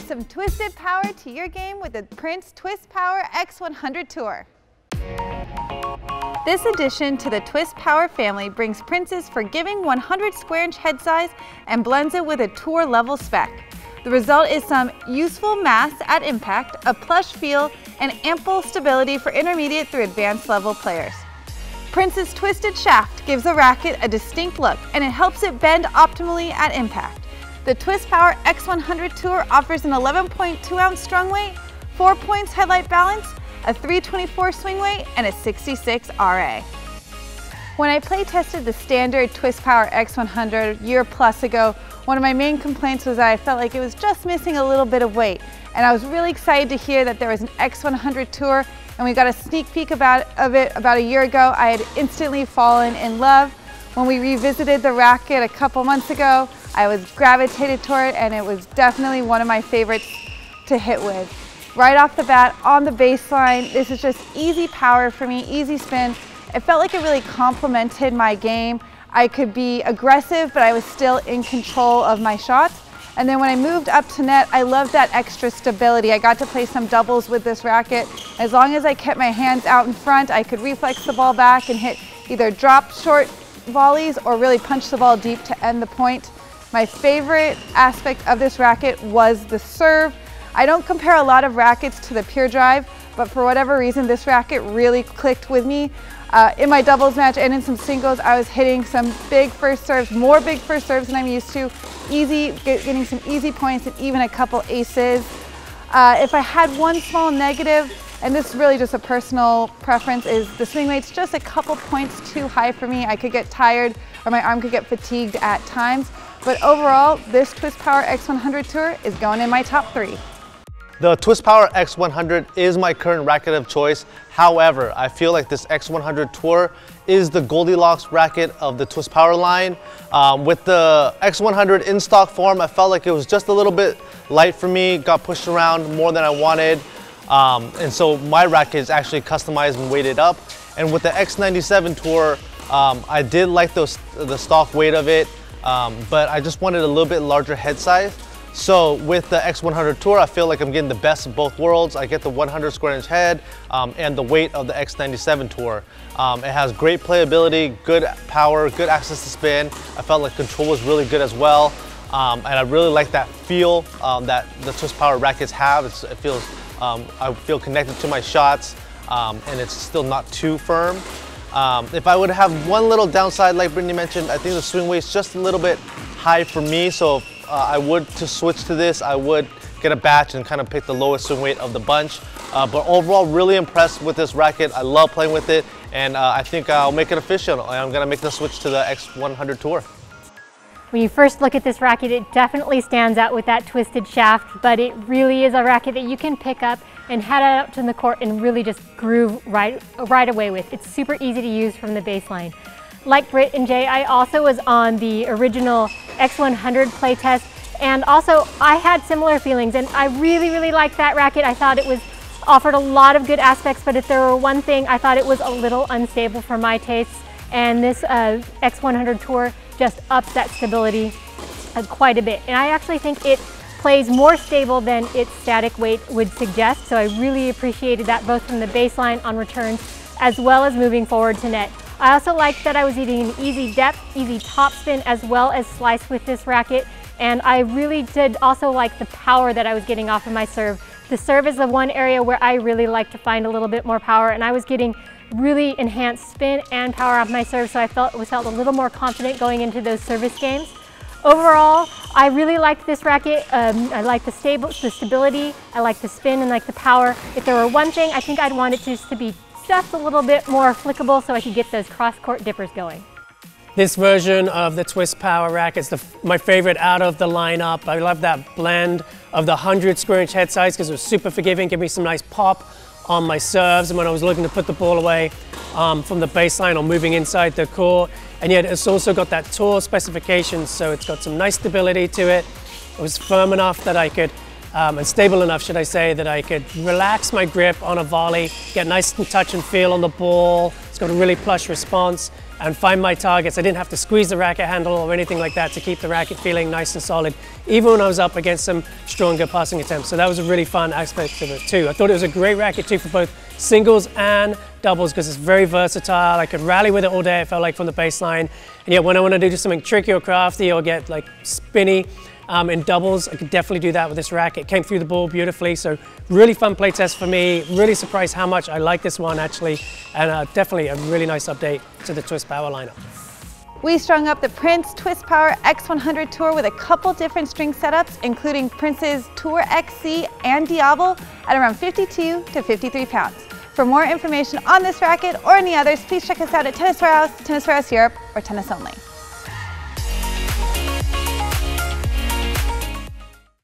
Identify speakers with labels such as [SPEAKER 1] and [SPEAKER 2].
[SPEAKER 1] some twisted power to your game with the Prince Twist Power X100 Tour. This addition to the Twist Power family brings Prince's forgiving 100 square inch head size and blends it with a tour level spec. The result is some useful mass at impact, a plush feel, and ample stability for intermediate through advanced level players. Prince's twisted shaft gives the racket a distinct look, and it helps it bend optimally at impact. The Twist Power X100 Tour offers an 11.2 ounce strung weight, 4 points headlight balance, a 324 swing weight, and a 66 RA. When I play tested the standard Twist Power X100 a year plus ago, one of my main complaints was that I felt like it was just missing a little bit of weight. And I was really excited to hear that there was an X100 Tour, and we got a sneak peek of it about a year ago. I had instantly fallen in love. When we revisited the racket a couple months ago, I was gravitated toward it, and it was definitely one of my favorites to hit with. Right off the bat, on the baseline, this is just easy power for me, easy spin. It felt like it really complemented my game. I could be aggressive, but I was still in control of my shots. And then when I moved up to net, I loved that extra stability. I got to play some doubles with this racket. As long as I kept my hands out in front, I could reflex the ball back and hit either drop short volleys or really punch the ball deep to end the point. My favorite aspect of this racket was the serve. I don't compare a lot of rackets to the Pure Drive, but for whatever reason, this racket really clicked with me. In my doubles match and in some singles, I was hitting some big first serves, more big first serves than I'm used to, getting some easy points and even a couple aces. If I had one small negative, and this is really just a personal preference, is the swing weight's just a couple points too high for me. I could get tired or my arm could get fatigued at times. But overall, this Twist Power X100 Tour is going in my top 3.
[SPEAKER 2] The Twist Power X100 is my current racket of choice. However, I feel like this X100 Tour is the Goldilocks racket of the Twist Power line. With the X100 in stock form, I felt like it was just a little bit light for me, got pushed around more than I wanted. And so my racket is actually customized and weighted up. And with the X97 Tour, I did like the stock weight of it, but I just wanted a little bit larger head size. So with the X100 Tour, I feel like I'm getting the best of both worlds. I get the 100 square inch head and the weight of the X97 Tour. It has great playability, good power, good access to spin. I felt like control was really good as well. And I really like that feel that the Twist Power rackets have. I feel connected to my shots, and it's still not too firm. If I would have one little downside, like Brittany mentioned, I think the swing weight's just a little bit high for me. So if I would to switch to this, I would get a batch and kind of pick the lowest swing weight of the bunch. But overall, really impressed with this racket. I love playing with it, and I think I'll make it official. I'm gonna make the switch to the X100 Tour.
[SPEAKER 3] When you first look at this racket, it definitely stands out with that twisted shaft, but it really is a racket that you can pick up and head out to the court and really just groove right away with. It's super easy to use from the baseline. Like Britt and Jay, I also was on the original X100 playtest, and also I had similar feelings, and I really liked that racket. I thought it offered a lot of good aspects, but if there were one thing, I thought it was a little unstable for my tastes, and this X100 Tour just ups that stability quite a bit. And I actually think it plays more stable than its static weight would suggest, so I really appreciated that both from the baseline on returns as well as moving forward to net. I also liked that I was getting an easy depth, easy top spin, as well as slice with this racket. And I really did also like the power that I was getting off of my serve. The serve is the one area where I really like to find a little bit more power, and I was getting really enhanced spin and power off my serve, so I felt a little more confident going into those service games. Overall, I really liked this racket. I like the stability, I like the spin, and like the power. If there were one thing, I think I'd want it to be just a little bit more flickable so I could get those cross-court dippers going.
[SPEAKER 4] This version of the Twist Power racket is my favorite out of the lineup. I love that blend of the 100 square inch head size because it was super forgiving, gave me some nice pop on my serves and when I was looking to put the ball away from the baseline or moving inside the court. And yet it's also got that tour specification, so it's got some nice stability to it. It was firm enough that I could and stable enough, should I say, that I could relax my grip on a volley, get nice touch and feel on the ball. It's got a really plush response. and find my targets. I didn't have to squeeze the racket handle or anything like that to keep the racket feeling nice and solid, even when I was up against some stronger passing attempts. So that was a really fun aspect of it too. I thought it was a great racket too for both singles and doubles because it's very versatile. I could rally with it all day, it felt like, from the baseline. And yet when I want to do something tricky or crafty or get like spinny in doubles, I could definitely do that with this racket. It came through the ball beautifully, so really fun play test for me. Really surprised how much I like this one actually, and definitely a really nice update to the Twist Power lineup.
[SPEAKER 1] We strung up the Prince Twist Power X100 Tour with a couple different string setups, including Prince's Tour XC and Diablo at around 52 to 53 pounds. For more information on this racket or any others, please check us out at Tennis Warehouse, Tennis Warehouse Europe, or Tennis Only.